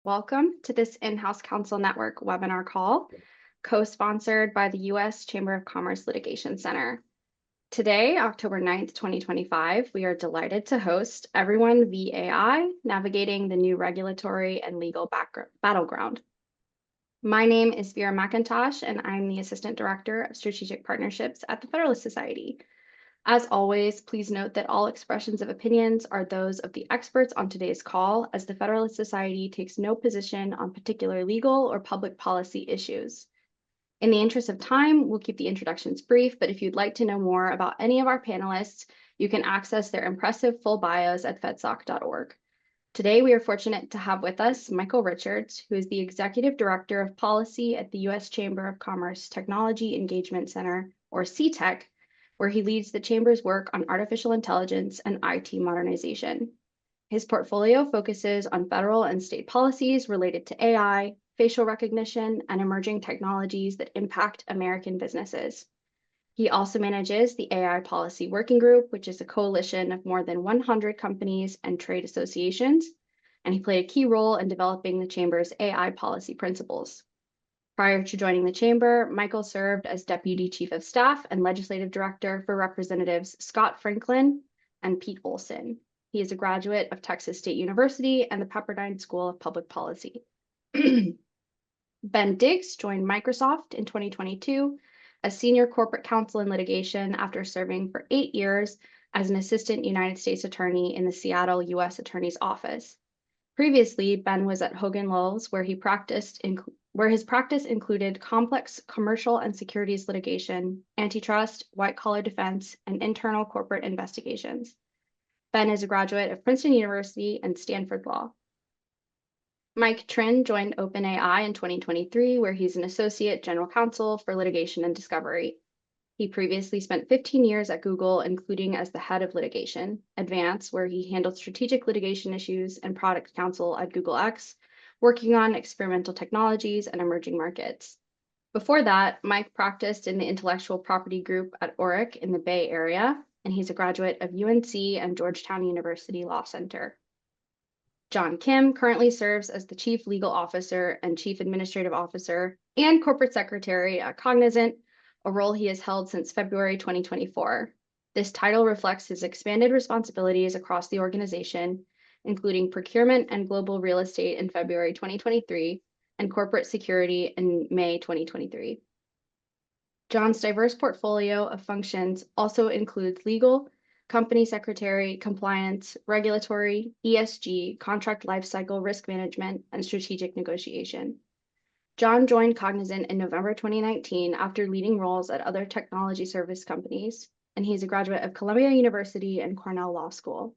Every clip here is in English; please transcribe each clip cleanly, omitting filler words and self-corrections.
Welcome to this in-house counsel network webinar call, co-sponsored by the U.S. Chamber of Commerce Litigation Center. Today, October 9th, 2025, we are delighted to host Everyone v. AI, Navigating the New Regulatory and Legal Battleground. My name is Vera McIntosh, and I'm the Assistant Director of Strategic Partnerships at the Federalist Society. As always, please note that all expressions of opinions are those of the experts on today's call, as the Federalist Society takes no position on particular legal or public policy issues. In the interest of time, we'll keep the introductions brief, but if you'd like to know more about any of our panelists, you can access their impressive full bios at fedsoc.org. Today, we are fortunate to have with us Michael Richards, who is the Executive Director of Policy at the U.S. Chamber of Commerce Technology Engagement Center, or CTEC, where he leads the Chamber's work on artificial intelligence and IT modernization. His portfolio focuses on federal and state policies related to AI, facial recognition, and emerging technologies that impact American businesses. He also manages the AI Policy Working Group, which is a coalition of more than 100 companies and trade associations, and he played a key role in developing the Chamber's AI policy principles. Prior to joining the Chamber, Michael served as Deputy Chief of Staff and Legislative Director for Representatives Scott Franklin and Pete Olson. He is a graduate of Texas State University and the Pepperdine School of Public Policy. Ben Diggs joined Microsoft in 2022 as Senior Corporate Counsel in Litigation after serving for 8 years as an Assistant United States Attorney in the Seattle U.S. Attorney's Office. Previously, Ben was at Hogan Lovells, where his practice included complex commercial and securities litigation, antitrust, white-collar defense, and internal corporate investigations. Ben is a graduate of Princeton University and Stanford Law. Mike Trin joined OpenAI in 2023, where he's an associate general counsel for litigation and discovery. He previously spent 15 years at Google, including as the head of litigation, Advance, where he handled strategic litigation issues and product counsel at Google X, working on experimental technologies and emerging markets. Before that, Mike practiced in the intellectual property group at Orrick in the Bay Area, and he's a graduate of UNC and Georgetown University Law Center. John Kim currently serves as the Chief Legal Officer and Chief Administrative Officer and Corporate Secretary at Cognizant, a role he has held since February 2024. This title reflects his expanded responsibilities across the organization, including procurement and global real estate in February 2023 and corporate security in May 2023. John's diverse portfolio of functions also includes legal, company secretary, compliance, regulatory, ESG, contract lifecycle risk management, and strategic negotiation. John joined Cognizant in November 2019 after leading roles at other technology service companies, and he's a graduate of Columbia University and Cornell Law School.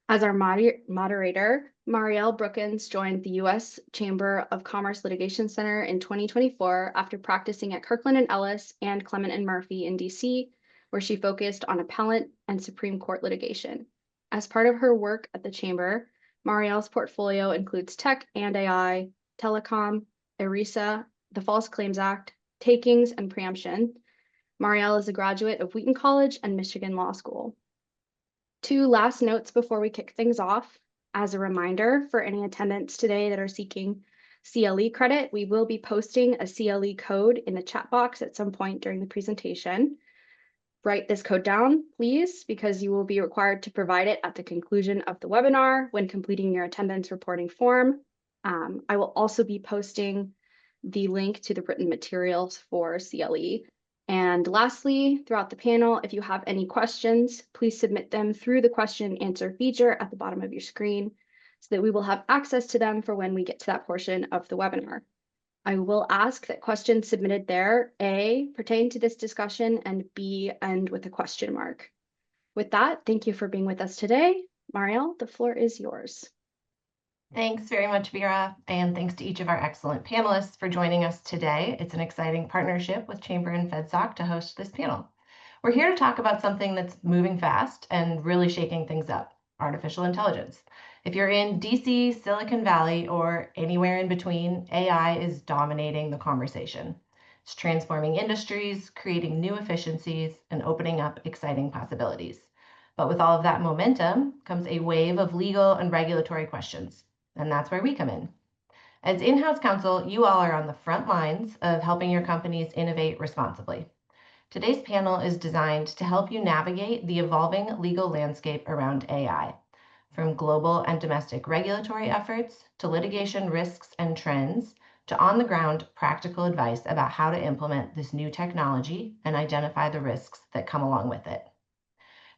As our moderator, Marielle Brookins joined the U.S. Chamber of Commerce Litigation Center in 2024 after practicing at Kirkland & Ellis and Clement & Murphy in D.C., where she focused on appellate and Supreme Court litigation. As part of her work at the Chamber, Marielle's portfolio includes tech and AI, telecom, ERISA, the False Claims Act, takings, and preemption. Marielle is a graduate of Wheaton College and Michigan Law School. 2 last notes before we kick things off. As a reminder, for any attendants today that are seeking CLE credit, we will be posting a CLE code in the chat box at some point during the presentation. Write this code down, please, because you will be required to provide it at the conclusion of the webinar when completing your attendance reporting form. I will also be posting the link to the written materials for CLE. And lastly, throughout the panel, if you have any questions, please submit them through the question and answer feature at the bottom of your screen so that we will have access to them for when we get to that portion of the webinar. I will ask that questions submitted there, A, pertain to this discussion, and B, end with a question mark. With that, thank you for being with us today. Marielle, the floor is yours. Thanks very much, Vera, and thanks to each of our excellent panelists for joining us today. It's an exciting partnership with Chamber and FedSoc to host this panel. We're here to talk about something that's moving fast and really shaking things up, artificial intelligence. If you're in DC, Silicon Valley, or anywhere in between, AI is dominating the conversation. It's transforming industries, creating new efficiencies, and opening up exciting possibilities. But with all of that momentum comes a wave of legal and regulatory questions. And that's where we come in. As in-house counsel, you all are on the front lines of helping your companies innovate responsibly. Today's panel is designed to help you navigate the evolving legal landscape around AI, from global and domestic regulatory efforts to litigation risks and trends, to on-the-ground practical advice about how to implement this new technology and identify the risks that come along with it.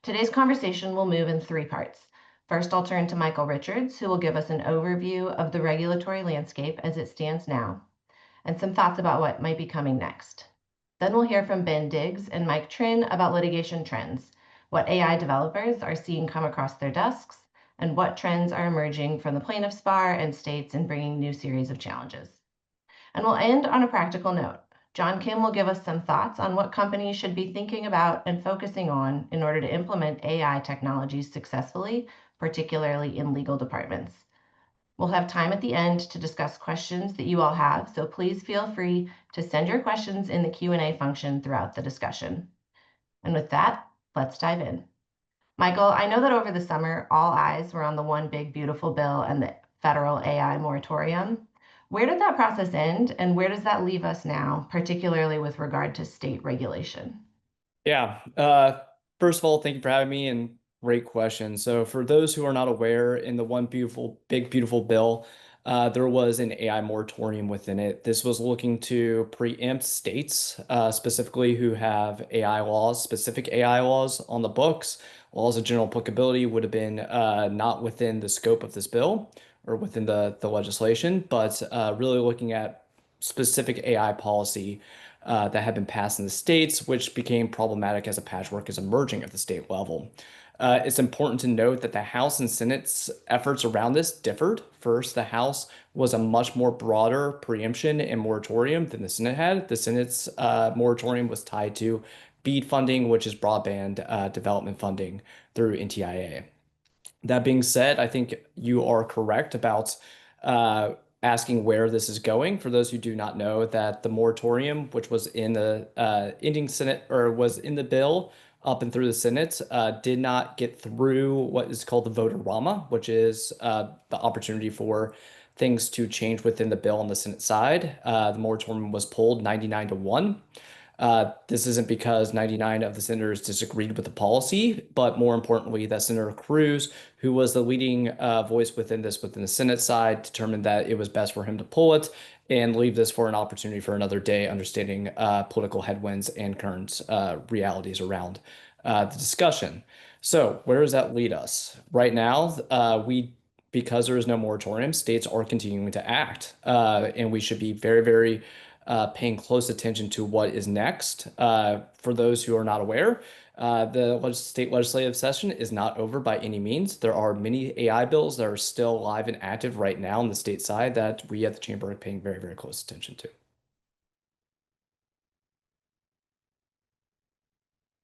Today's conversation will move in three parts. First, I'll turn to Michael Richards, who will give us an overview of the regulatory landscape as it stands now, and some thoughts about what might be coming next. Then we'll hear from Ben Diggs and Mike Trin about litigation trends, what AI developers are seeing come across their desks, and what trends are emerging from the plaintiffs' bar and states in bringing new series of challenges. And we'll end on a practical note. John Kim will give us some thoughts on what companies should be thinking about and focusing on in order to implement AI technologies successfully, particularly in legal departments. We'll have time at the end to discuss questions that you all have, so please feel free to send your questions in the Q&A function throughout the discussion. And with that, let's dive in. Michael, I know that over the summer, all eyes were on the One Big Beautiful Bill and the federal AI moratorium. Where did that process end, and where does that leave us now, particularly with regard to state regulation? Yeah. First of all, thank you for having me, and great question. So for those who are not aware, in the One Big Beautiful Bill, there was an AI moratorium within it. This was looking to preempt states, specifically who have AI laws, specific AI laws on the books. Laws of general applicability would have been not within the scope of this bill or within the legislation, but really looking at specific AI policy that had been passed in the states, which became problematic as a patchwork is emerging at the state level. It's important to note that the House and Senate's efforts around this differed. First, the House was a much more broader preemption and moratorium than the Senate had. The Senate's moratorium was tied to BEAD funding, which is broadband development funding through NTIA. That being said, I think you are correct about uh, asking where this is going. For those who do not know, that the moratorium, which was in the ending Senate or was in the bill up and through the Senate, did not get through what is called the vote-a-rama, which is the opportunity for things to change within the bill on the Senate side. The moratorium was pulled 99-1. This isn't because 99 of the senators disagreed with the policy, but more importantly, that Senator Cruz, who was the leading voice within the Senate side, determined that it was best for him to pull it and leave this for an opportunity for another day, understanding political headwinds and current realities around the discussion. So where does that lead us? Right now, because there is no moratorium, states are continuing to act, and we should be very, very paying close attention to what is next. For those who are not aware, the state legislative session is not over by any means. There are many AI bills that are still live and active right now on the state side that we at the chamber are paying very, very close attention to.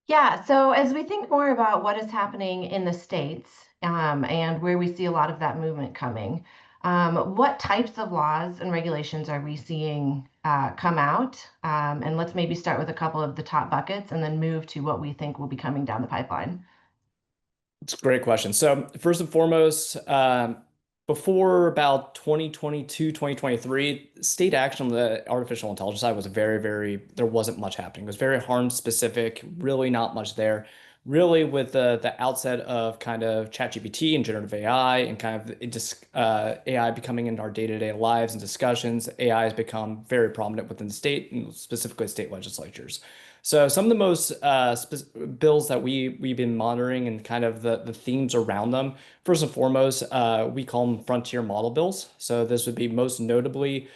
Yeah, so as we think more about what is happening in the states and where we see a lot of that movement coming, what types of laws and regulations are we seeing come out? And let's maybe start with a couple of the top buckets and then move to what we think will be coming down the pipeline. It's a great question. So first and foremost, before about 2022, 2023, state action on the artificial intelligence side was there wasn't much happening. It was very harm specific, really not much there. Really with the outset of kind of ChatGPT and generative AI and kind of AI becoming into our day-to-day lives and discussions, AI has become very prominent within the state and specifically state legislatures. So some of the most bills that we've been monitoring and kind of the themes around them, first and foremost, we call them frontier model bills. So this would be most notably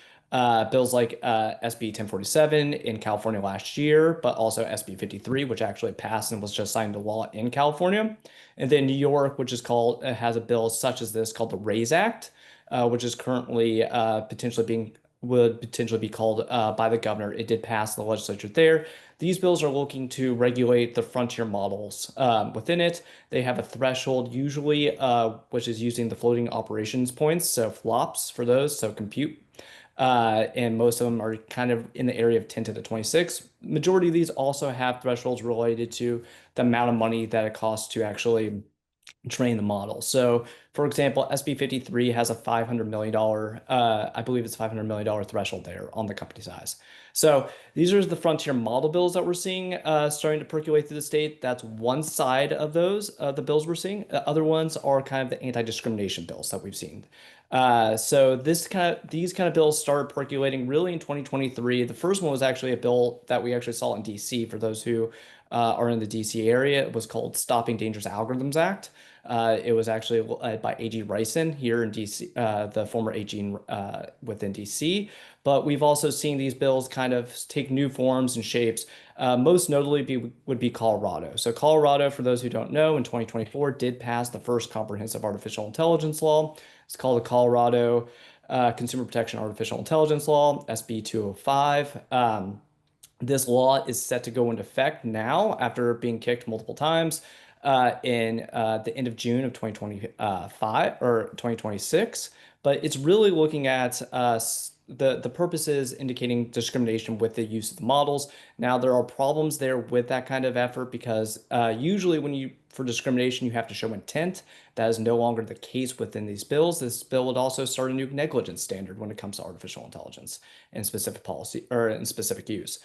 bills like SB 1047 in California last year, but also SB 53, which actually passed and was just signed into law in California. And then New York, which is has a bill such as this called the RAISE Act, which is currently would potentially be called by the governor. It did pass the legislature there. These bills are looking to regulate the frontier models. Within it, they have a threshold usually, which is using the floating operations points, so flops for those, so compute. And most of them are kind of in the area of 10 to the 26. Majority of these also have thresholds related to the amount of money that it costs to actually train the model. So, for example, SB 53 has a $500 million, I believe it's $500 million threshold there on the company size. So these are the frontier model bills that we're seeing starting to percolate through the state. That's one side of those, the bills we're seeing. The other ones are kind of the anti-discrimination bills that we've seen. So these kind of bills started percolating really in 2023. The first one was actually a bill that we actually saw in DC. For those who are in the DC area, it was called Stopping Dangerous Algorithms Act. It was actually led by AG Rison here in DC, the former AG within DC. But we've also seen these bills kind of take new forms and shapes. Most notably would be Colorado. So Colorado, for those who don't know, in 2024 did pass the first comprehensive artificial intelligence law. It's called the Colorado Consumer Protection Artificial Intelligence Law, SB 205. This law is set to go into effect now after being kicked multiple times in the end of June of 2025 or 2026. But it's really looking at the purposes indicating discrimination with the use of the models. Now, there are problems there with that kind of effort because usually for discrimination, you have to show intent. That is no longer the case within these bills. This bill would also start a new negligence standard when it comes to artificial intelligence and specific policy or in specific use.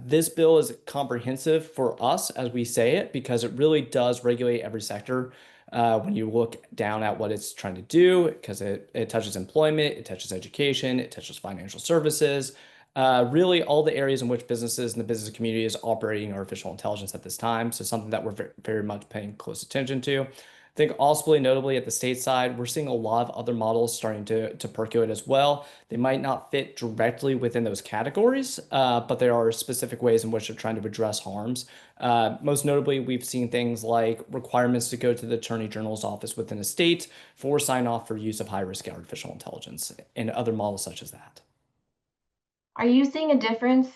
This bill is comprehensive for us as we say it because it really does regulate every sector. When you look down at what it's trying to do, because it touches employment, it touches education, it touches financial services, really all the areas in which businesses and the business community is operating artificial intelligence at this time. So something that we're very much paying close attention to. I think also notably at the state side, we're seeing a lot of other models starting to percolate as well. They might not fit directly within those categories, but there are specific ways in which they're trying to address harms. Most notably, we've seen things like requirements to go to the Attorney General's office within a state for sign off for use of high-risk artificial intelligence and other models such as that. Are you seeing a difference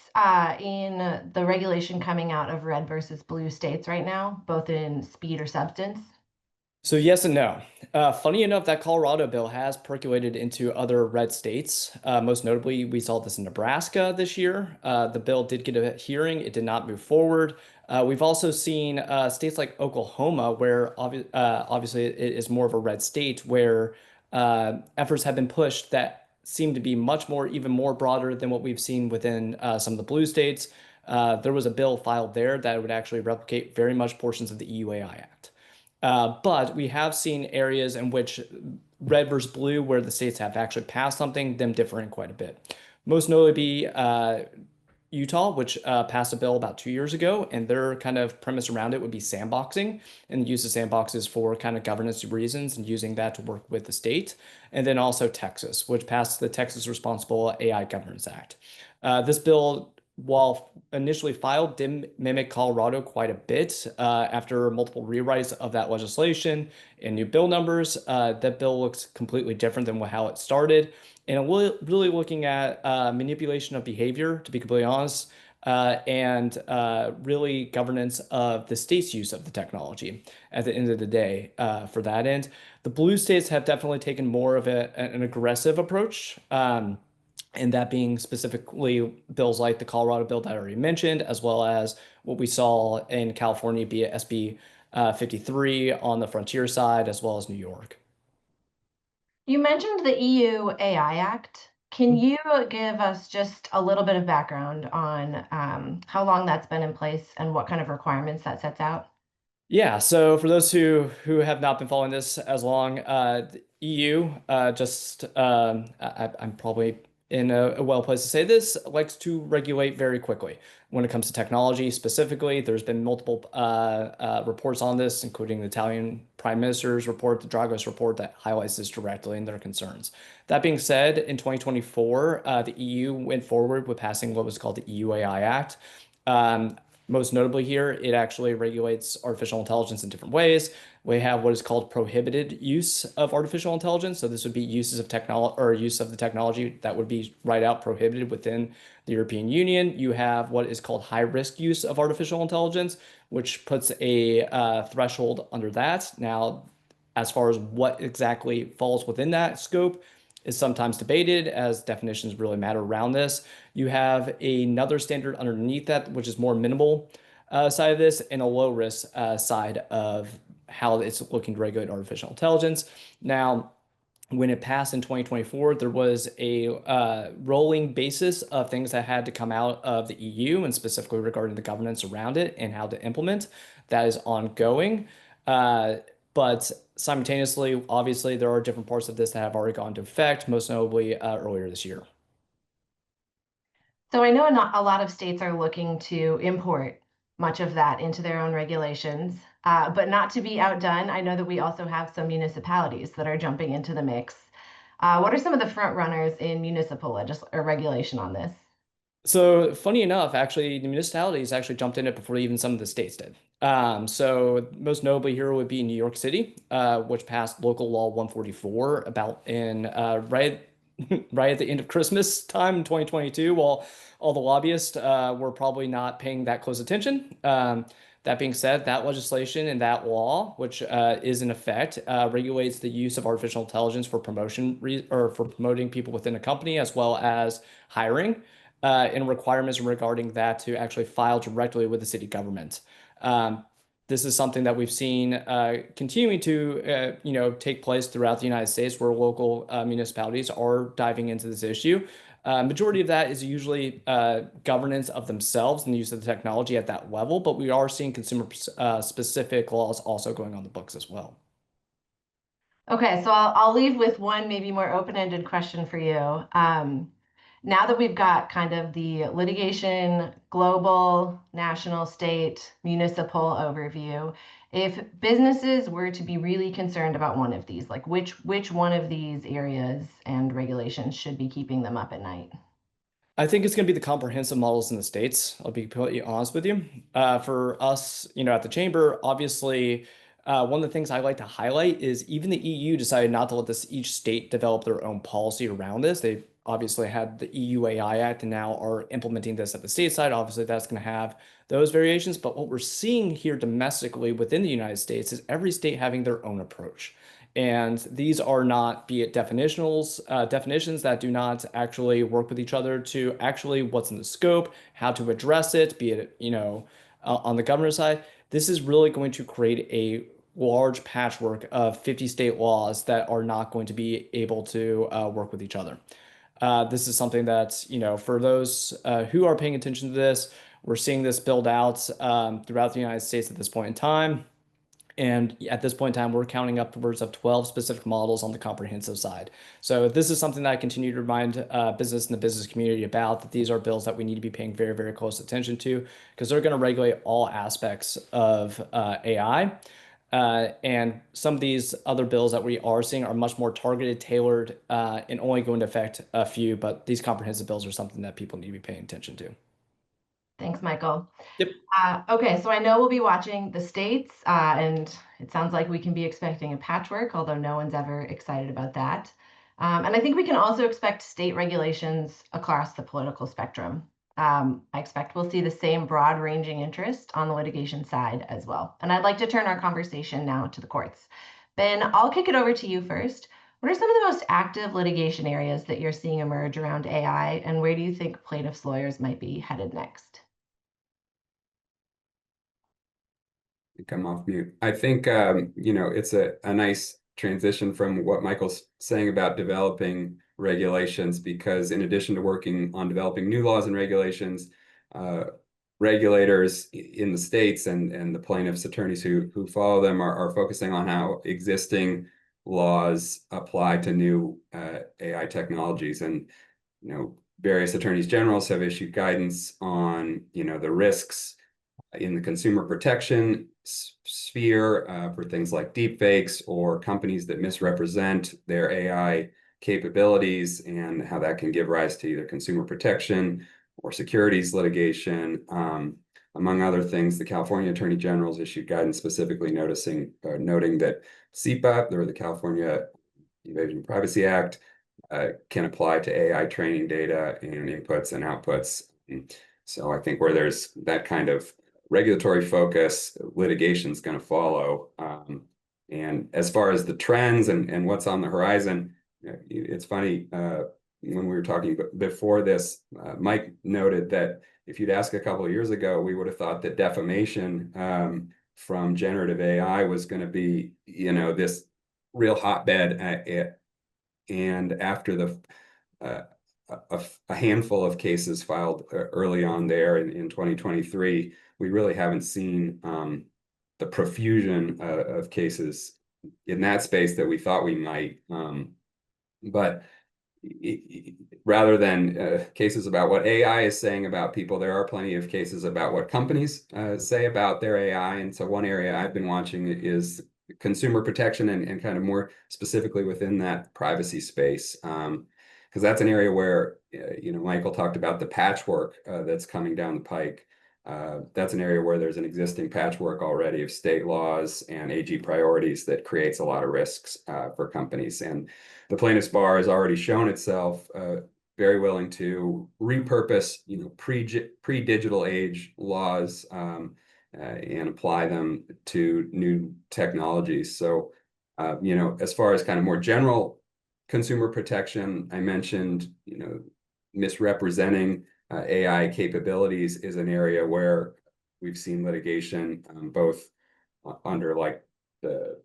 in the regulation coming out of red versus blue states right now, both in speed or substance? So yes and no. Funny enough, that Colorado bill has percolated into other red states. Most notably, we saw this in Nebraska this year. The bill did get a hearing. It did not move forward. We've also seen states like Oklahoma, where obviously it is more of a red state, where efforts have been pushed that seem to be even more broader than what we've seen within some of the blue states. There was a bill filed there that would actually replicate very much portions of the EUAI Act. But we have seen areas in which red versus blue, where the states have actually passed something, them differing quite a bit. Most notably be Utah, which passed a bill about 2 years ago, and their kind of premise around it would be sandboxing and the use of sandboxes for kind of governance reasons and using that to work with the state. And then also Texas, which passed the Texas Responsible AI Governance Act. This bill, while initially filed, did mimic Colorado quite a bit after multiple rewrites of that legislation and new bill numbers. That bill looks completely different than how it started. And really looking at manipulation of behavior, to be completely honest, and really governance of the state's use of the technology at the end of the day for that end. The blue states have definitely taken more of an aggressive approach. And that being specifically bills like the Colorado bill that I already mentioned, as well as what we saw in California be SB 53 on the frontier side, as well as New York. You mentioned the EU AI Act. Can you give us just a little bit of background on how long that's been in place and what kind of requirements that sets out? Yeah, so for those who have not been following this as long, the EU I'm probably in a well place to say this, likes to regulate very quickly when it comes to technology specifically. There's been multiple reports on this, including the Italian Prime Minister's report, the Dragos report, that highlights this directly in their concerns. That being said, in 2024, the EU went forward with passing what was called the EU AI Act. Most notably here, it actually regulates artificial intelligence in different ways. We have what is called prohibited use of artificial intelligence. So this would be uses of technology or use of the technology that would be right out prohibited within the European Union. You have what is called high risk use of artificial intelligence, which puts a threshold under that. Now, as far as what exactly falls within that scope is sometimes debated, as definitions really matter around this. You have another standard underneath that, which is more minimal side of this, and a low risk side of how it's looking to regulate artificial intelligence. Now, when it passed in 2024, there was a rolling basis of things that had to come out of the EU, and specifically regarding the governance around it and how to implement. That is ongoing. But simultaneously, obviously, there are different parts of this that have already gone into effect, most notably earlier this year. So I know not a lot of states are looking to import much of that into their own regulations, but not to be outdone, I know that we also have some municipalities that are jumping into the mix. What are some of the front runners in municipal regulation on this? So funny enough, actually, the municipalities actually jumped in it before even some of the states did. So most notably here would be New York City, which passed Local Law 144 about in right right at the end of Christmas time in 2022, while all the lobbyists were probably not paying that close attention. That being said, that legislation and that law, which is in effect, regulates the use of artificial intelligence for or for promoting people within a company as well as hiring, and requirements regarding that to actually file directly with the city government. This is something that we've seen continuing to take place throughout the United States, where local municipalities are diving into this issue. Majority of that is usually governance of themselves and the use of the technology at that level, but we are seeing consumer specific laws also going on the books as well. Okay, so I'll leave with one maybe more open-ended question for you. Now that we've got kind of the litigation, global, national, state, municipal overview, if businesses were to be really concerned about one of these, like which one of these areas and regulations should be keeping them up at night? I think it's going to be the comprehensive models in the States. I'll be completely honest with you. For us, at the chamber, obviously, one of the things I like to highlight is even the EU decided not to let each state develop their own policy around this. They obviously had the EU AI Act and now are implementing this at the state side. Obviously, that's going to have those variations. But what we're seeing here domestically within the United States is every state having their own approach. And these are not, be it definitions that do not actually work with each other, to actually what's in the scope, how to address it, be it, on the governor side. This is really going to create a large patchwork of 50 state laws that are not going to be able to work with each other. This is something that, for those who are paying attention to this, we're seeing this build out throughout the United States at this point in time. And at this point in time, we're counting upwards of 12 specific models on the comprehensive side. So this is something that I continue to remind business and the business community about, that these are bills that we need to be paying very, very close attention to, because they're going to regulate all aspects of AI. And some of these other bills that we are seeing are much more targeted, tailored, and only going to affect a few. But these comprehensive bills are something that people need to be paying attention to. Thanks, Michael. Yep. Okay, so I know we'll be watching the states, and it sounds like we can be expecting a patchwork, although no one's ever excited about that. And I think we can also expect state regulations across the political spectrum. I expect we'll see the same broad-ranging interest on the litigation side as well. And I'd like to turn our conversation now to the courts. Ben, I'll kick it over to you first. What are some of the most active litigation areas that you're seeing emerge around AI, and where do you think plaintiffs' lawyers might be headed next? Come off mute. I think it's a nice transition from what Michael's saying about developing regulations, because in addition to working on developing new laws and regulations, regulators in the states and the plaintiffs' attorneys who follow them are focusing on how existing laws apply to new AI technologies. And various attorneys generals have issued guidance on the risks in the consumer protection sphere for things like deepfakes or companies that misrepresent their AI capabilities, and how that can give rise to either consumer protection or securities litigation. Among other things, the California Attorney General's issued guidance specifically noting that CIPA, or the California Invasion of Privacy Act, can apply to AI training data and inputs and outputs. So I think where there's that kind of regulatory focus, litigation is going to follow. And as far as the trends and what's on the horizon, it's funny, when we were talking before this, Mike noted that if you'd asked a couple of years ago, we would have thought that defamation from generative AI was going to be, this real hotbed and after the a handful of cases filed early on there in 2023, we really haven't seen the profusion of cases in that space that we thought we might. But rather than cases about what AI is saying about people, there are plenty of cases about what companies say about their AI. And so one area I've been watching is consumer protection and kind of more specifically within that privacy space. Because that's an area where, Michael talked about the patchwork that's coming down the pike. That's an area where there's an existing patchwork already of state laws and AG priorities that creates a lot of risks for companies. And the plaintiffs' bar has already shown itself very willing to repurpose, pre-digital age laws and apply them to new technologies. So, as far as kind of more general consumer protection, I mentioned, misrepresenting AI capabilities is an area where we've seen litigation both under like the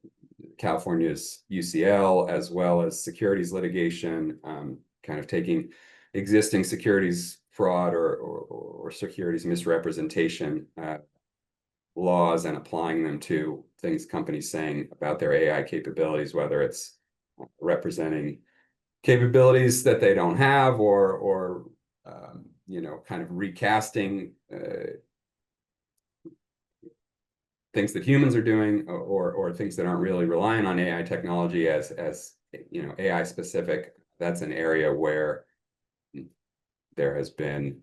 California's UCL as well as securities litigation, kind of taking existing securities fraud or securities misrepresentation laws and applying them to things companies saying about their AI capabilities, whether it's representing capabilities that they don't have or kind of recasting things that humans are doing or things that aren't really relying on AI technology as AI specific. That's an area where there has been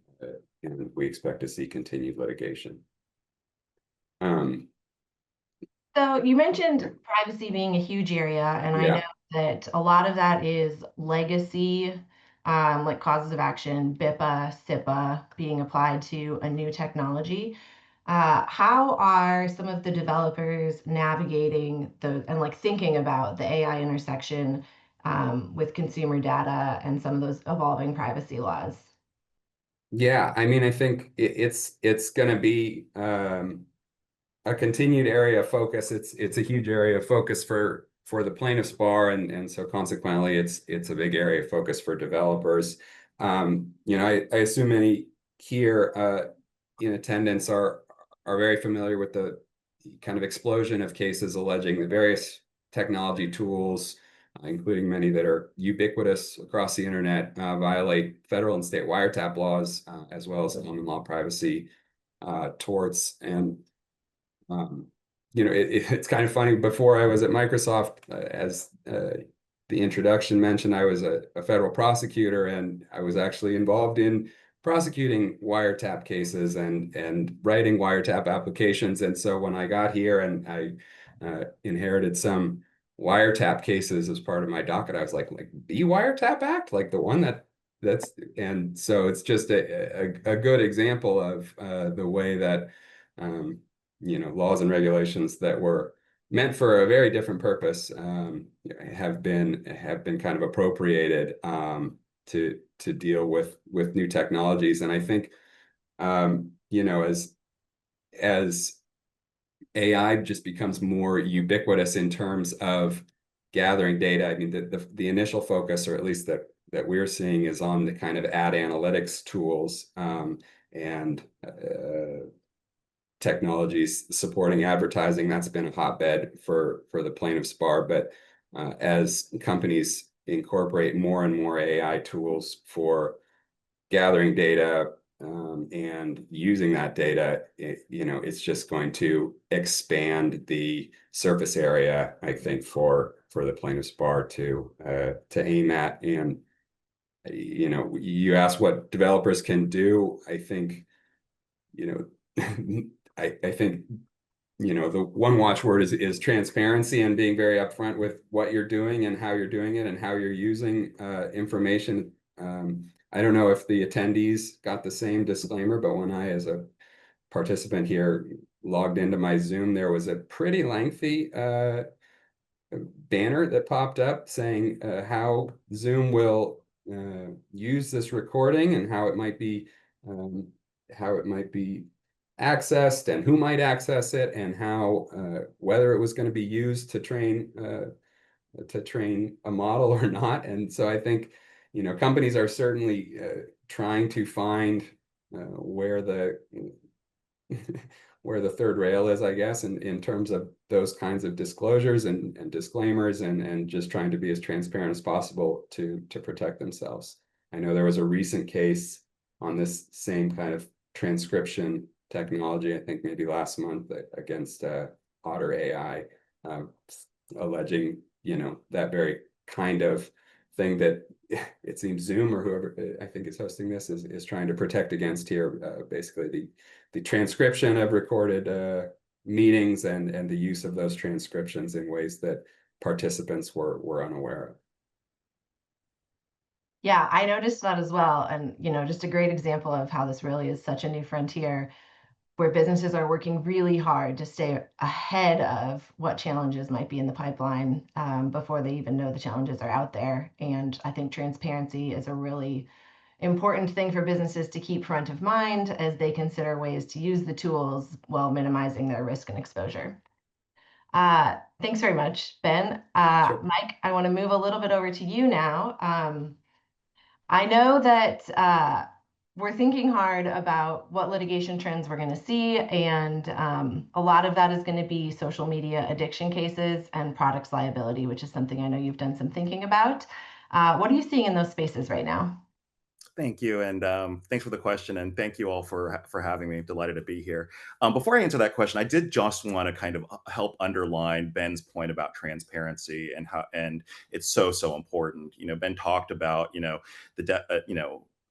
and we expect to see continued litigation. So you mentioned privacy being a huge area, and I Yeah. know that a lot of that is legacy, like causes of action, BIPA, SIPA being applied to a new technology. How are some of the developers navigating and like thinking about the AI intersection with consumer data and some of those evolving privacy laws? Yeah, I mean, I think it's going to be a continued area of focus. It's a huge area of focus for the plaintiffs' bar, and so consequently, it's a big area of focus for developers. I assume many here in attendance are very familiar with the kind of explosion of cases alleging the various technology tools, including many that are ubiquitous across the internet, violate federal and state wiretap laws, as well as common law privacy torts. And it's kind of funny. Before I was at Microsoft, as the introduction mentioned, I was a federal prosecutor, and I was actually involved in prosecuting wiretap cases and writing wiretap applications. And so when I got here and I inherited some wiretap cases as part of my docket, I was like the Wiretap Act, like the one that's, and so it's just a good example of the way that laws and regulations that were meant for a very different purpose have been kind of appropriated to deal with new technologies. And I think as AI just becomes more ubiquitous in terms of gathering data, I mean the initial focus, or at least that we're seeing, is on the kind of ad analytics tools and technologies supporting advertising. That's been a hotbed for the plaintiffs' bar. But as companies incorporate more and more AI tools for gathering data and using that data, it's just going to expand the surface area, I think, for the plaintiffs' bar to aim at. And you ask what developers can do. I think I think the one watchword is transparency and being very upfront with what you're doing and how you're doing it and how you're using information. I don't know if the attendees got the same disclaimer, but when I, as a participant here, logged into my Zoom, there was a pretty lengthy banner that popped up saying how Zoom will use this recording and how it might be accessed and who might access it, and how whether it was going to be used to train a model or not. And so I think, companies are certainly trying to find where the where the third rail is, I guess, in terms of those kinds of disclosures and disclaimers, and just trying to be as transparent as possible to protect themselves. I know there was a recent case on this same kind of transcription technology, I think maybe last month, against Otter AI, alleging, that very kind of thing that it seems Zoom or whoever I think is hosting this is trying to protect against here, basically the transcription of recorded meetings and the use of those transcriptions in ways that participants were unaware of. Yeah, I noticed that as well. And, just a great example of how this really is such a new frontier, where businesses are working really hard to stay ahead of what challenges might be in the pipeline before they even know the challenges are out there. And I think transparency is a really important thing for businesses to keep front of mind as they consider ways to use the tools while minimizing their risk and exposure. Thanks very much, Ben. Sure. Mike, I want to move a little bit over to you now. I know that we're thinking hard about what litigation trends we're going to see, and a lot of that is going to be social media addiction cases and products liability, which is something I know you've done some thinking about. What are you seeing in those spaces right now? Thank you, and thanks for the question, and thank you all for having me. Delighted to be here. Before I answer that question, I did just want to kind of help underline Ben's point about transparency and it's so important. Ben talked about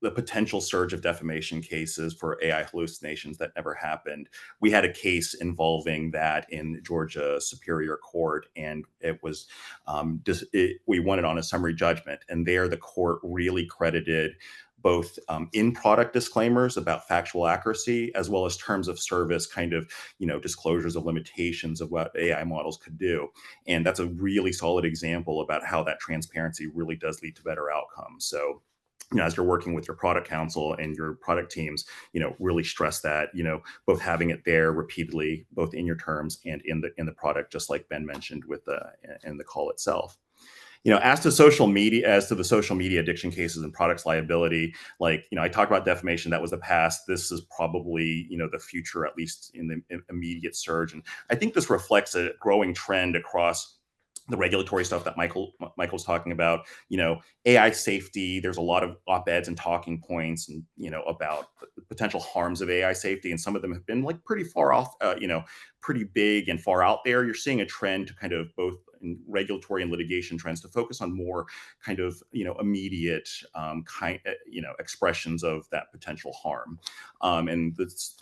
the potential surge of defamation cases for AI hallucinations that never happened. We had a case involving that in Georgia Superior Court, and it was we won it on a summary judgment, and there the court really credited both in-product disclaimers about factual accuracy, as well as terms of service kind of, disclosures of limitations of what AI models could do. And that's a really solid example about how that transparency really does lead to better outcomes. So, as you're working with your product counsel and your product teams, really stress that, both having it there repeatedly, both in your terms and in the product, just like Ben mentioned in the call itself. As to the social media addiction cases and products liability, I talked about defamation. That was the past. This is probably, the future, at least in the immediate surge. And I think this reflects a growing trend across the regulatory stuff that Michael's talking about, AI safety. There's a lot of op-eds and talking points and, about the potential harms of AI safety. And some of them have been pretty far off, pretty big and far out there. You're seeing a trend to kind of both in regulatory and litigation trends to focus on more kind of, immediate expressions of that potential harm. And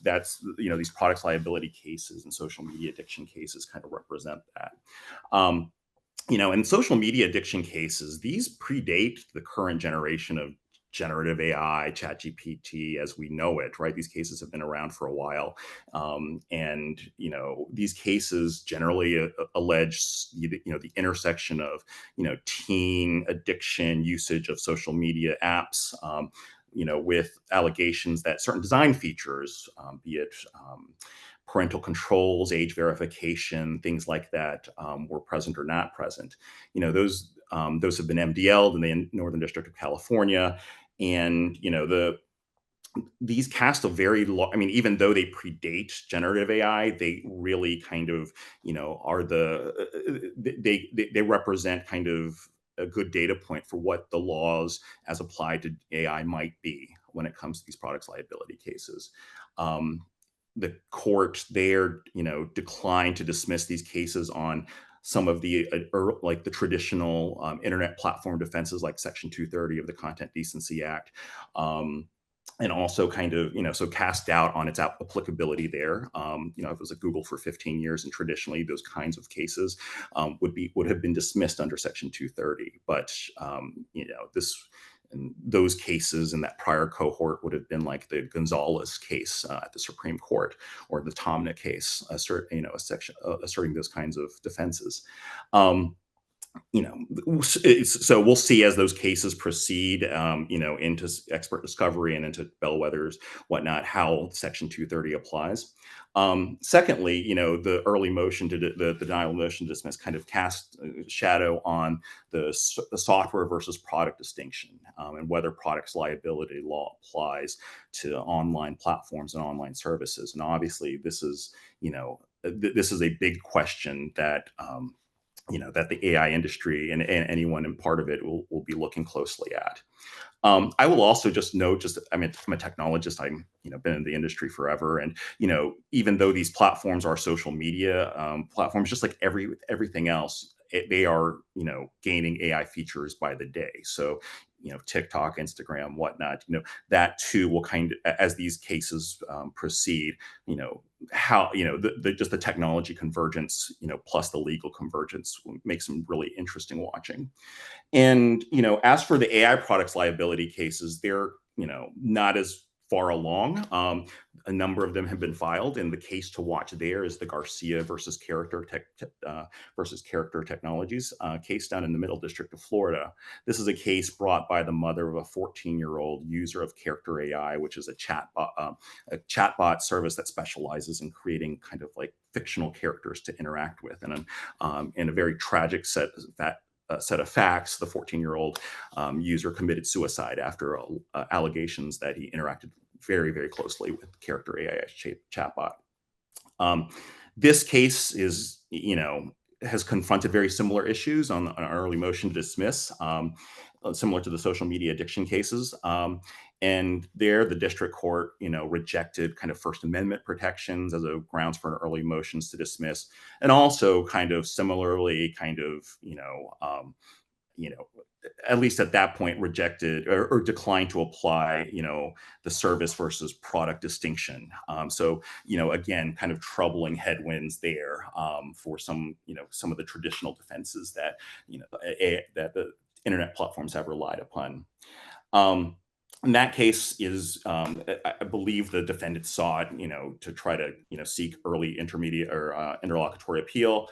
that's these products liability cases and social media addiction cases kind of represent that. In social media addiction cases, these predate the current generation of generative AI, ChatGPT, as we know it, right? These cases have been around for a while. And, these cases generally allege, the intersection of, teen addiction, usage of social media apps, with allegations that certain design features, be it parental controls, age verification, things like that, were present or not present. Those have been MDL'd in the Northern District of California, and these cast a very even though they predate generative AI, they really kind of are they represent kind of a good data point for what the laws as applied to AI might be when it comes to these products liability cases. The court there, declined to dismiss these cases on some of the the traditional internet platform defenses, like Section 230 of the Content Decency Act, and also kind of so cast doubt on its applicability there. It was at Google for 15 years, and traditionally those kinds of cases would have been dismissed under Section 230, but and those cases in that prior cohort would have been like the Gonzalez case at the Supreme Court, or the Tomna case, asserting those kinds of defenses. so we'll see as those cases proceed, into expert discovery and into bellwethers, whatnot, how Section 230 applies. Secondly, the early motion to the denial motion to dismiss kind of cast a shadow on the software versus product distinction, and whether products liability law applies to online platforms and online services. And obviously, this is a big question that that the AI industry and anyone in part of it will be looking closely at. I will also just note, I mean, from a technologist, I've been in the industry forever, and even though these platforms are social media platforms, just like everything else, they are gaining AI features by the day. So TikTok, Instagram, whatnot, that too will kind of, as these cases proceed, how just the technology convergence, plus the legal convergence will make some really interesting watching. And as for the AI products liability cases, they're not as far along. A number of them have been filed, and the case to watch there is the Garcia versus Character Technologies case down in the Middle District of Florida. This is a case brought by the mother of a 14-year-old user of Character AI, which is a chatbot service that specializes in creating kind of like fictional characters to interact with. And in a very tragic set of facts, the 14-year-old user committed suicide after allegations that he interacted very, very closely with Character AI chatbot. This case is, has confronted very similar issues on an early motion to dismiss, similar to the social media addiction cases. And there, the district court, rejected kind of First Amendment protections as a grounds for an early motions to dismiss, and also kind of similarly, at least at that point, rejected or declined to apply, the service versus product distinction. So, again, kind of troubling headwinds there for some of the traditional defenses that, that the internet platforms have relied upon. In that case is, I believe the defendant sought, to try to, seek early intermediate or interlocutory appeal.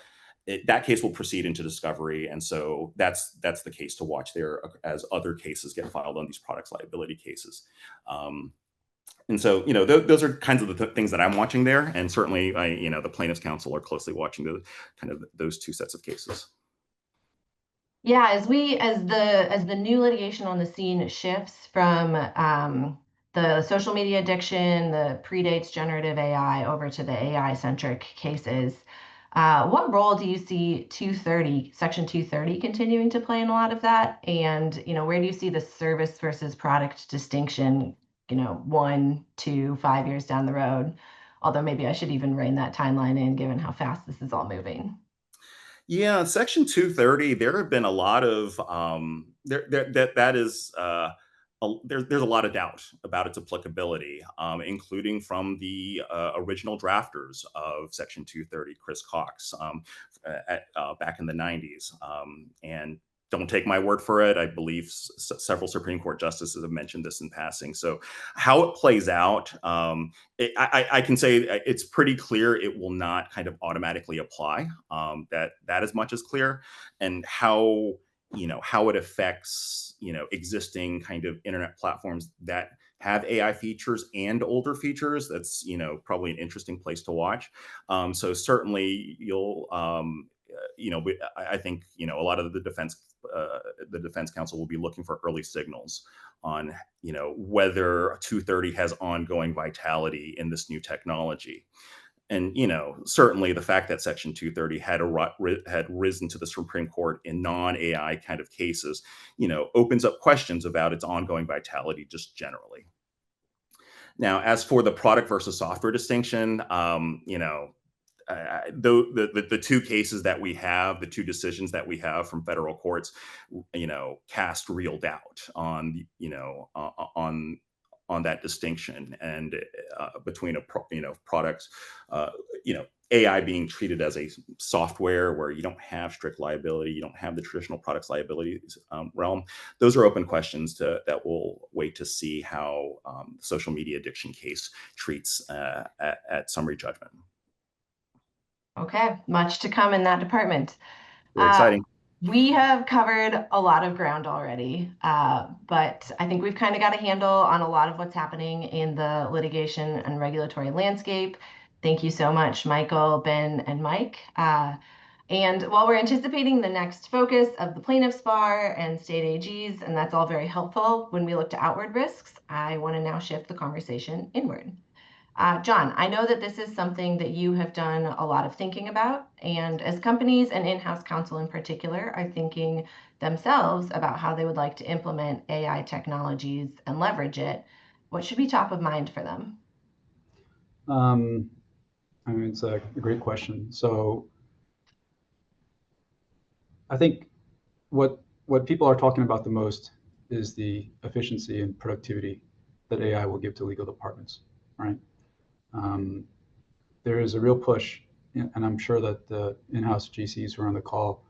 That case will proceed into discovery, and so that's the case to watch there as other cases get filed on these products liability cases. And so, those are kinds of the things that I'm watching there, and certainly, the plaintiffs' counsel are closely watching those two sets of cases. Yeah, as the new litigation on the scene shifts from the social media addiction, the predates generative AI, over to the AI-centric cases, what role do you see Section 230 continuing to play in a lot of that? And where do you see the service versus product distinction, 1, 2, 5 years down the road? Although maybe I should even rein that timeline in, given how fast this is all moving. Yeah, Section 230, there have been a lot of there's a lot of doubt about its applicability, including from the original drafters of Section 230, Chris Cox, back in the 90s. And don't take my word for it. I believe several Supreme Court justices have mentioned this in passing. So how it plays out, I can say it's pretty clear it will not kind of automatically apply. That as much as clear. And how it affects existing kind of internet platforms that have AI features and older features, that's probably an interesting place to watch. So certainly you'll I think a lot of the defense counsel will be looking for early signals on whether 230 has ongoing vitality in this new technology. And certainly the fact that Section 230 had risen to the Supreme Court in non-AI kind of cases, opens up questions about its ongoing vitality just generally. Now, as for the product versus software distinction, the two cases that we have, the two decisions that we have from federal courts, cast real doubt on that distinction, and between products, AI being treated as a software where you don't have strict liability, you don't have the traditional products liability realm. Those are open questions that we'll wait to see how the social media addiction case treats at summary judgment. Okay, much to come in that department. Very exciting. We have covered a lot of ground already, but I think we've kind of got a handle on a lot of what's happening in the litigation and regulatory landscape. Thank you so much, Michael, Ben, and Mike. And while we're anticipating the next focus of the plaintiffs bar and state AGs, and that's all very helpful when we look to outward risks, I want to now shift the conversation inward. John, I know that this is something that you have done a lot of thinking about, and as companies and in-house counsel in particular are thinking themselves about how they would like to implement AI technologies and leverage it, what should be top of mind for them? I mean, it's a great question. So I think what people are talking about the most is the efficiency and productivity that AI will give to legal departments, right? There is a real push, and I'm sure that the in-house GCs who are on the call,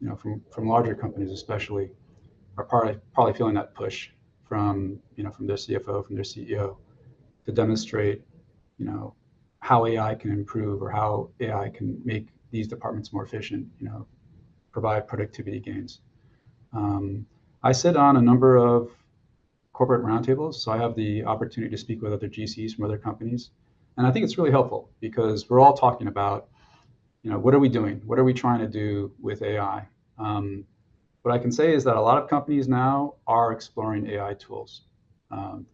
from larger companies especially, are probably feeling that push from their CFO, from their CEO, to demonstrate, how AI can improve or how AI can make these departments more efficient, provide productivity gains. I sit on a number of corporate roundtables, so I have the opportunity to speak with other GCs from other companies. And I think it's really helpful because we're all talking about, what are we doing? What are we trying to do with AI? What I can say is that a lot of companies now are exploring AI tools.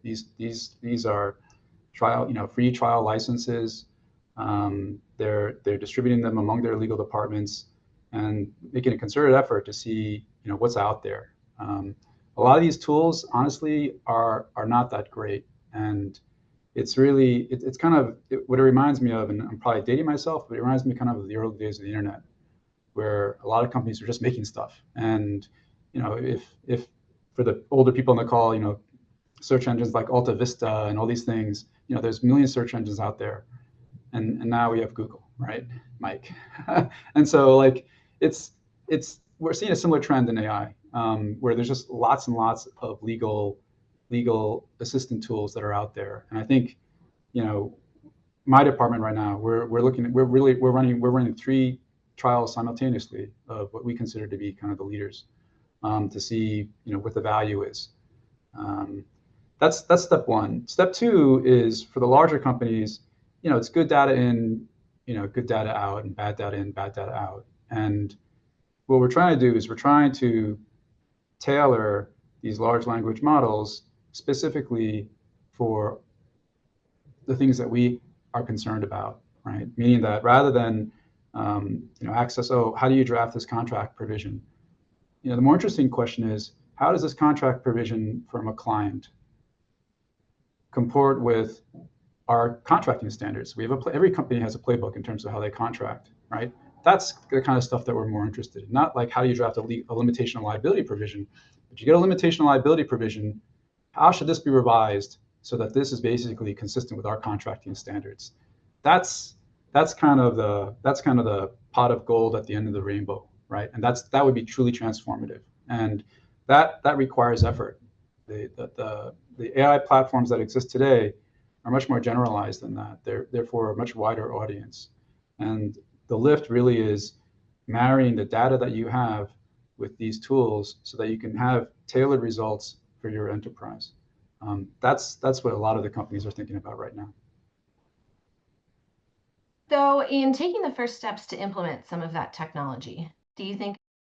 These are free trial licenses. They're distributing them among their legal departments and making a concerted effort to see what's out there. A lot of these tools, honestly, are not that great, and it's really it's kind of what it reminds me of, and I'm probably dating myself, but it reminds me kind of the early days of the internet, where a lot of companies were just making stuff. And if for the older people on the call, search engines like Alta Vista and all these things, there's millions of search engines out there, and now we have Google, right, Mike? And so we're seeing a similar trend in AI, where there's just lots and lots of legal assistant tools that are out there. And I think, my department right now, we're running 3 trials simultaneously of what we consider to be kind of the leaders, to see what the value is. That's step 1. Step 2 is for the larger companies. It's good data in, good data out, and bad data in, bad data out. And what we're trying to do is we're trying to tailor these large language models specifically for the things that we are concerned about, right? Meaning that rather than access, how do you draft this contract provision? The more interesting question is, how does this contract provision from a client comport with our contracting standards? We have every company has a playbook in terms of how they contract, right? That's the kind of stuff that we're more interested in. Not like how do you draft a limitation of liability provision, but you get a limitation of liability provision. How should this be revised so that this is basically consistent with our contracting standards? That's kind of the pot of gold at the end of the rainbow, right? And that would be truly transformative, and that requires effort. The AI platforms that exist today are much more generalized than that. They're for a much wider audience, and the lift really is marrying the data that you have with these tools so that you can have tailored results for your enterprise. That's what a lot of the companies are thinking about right now. So in taking the first steps to implement some of that technology, do you think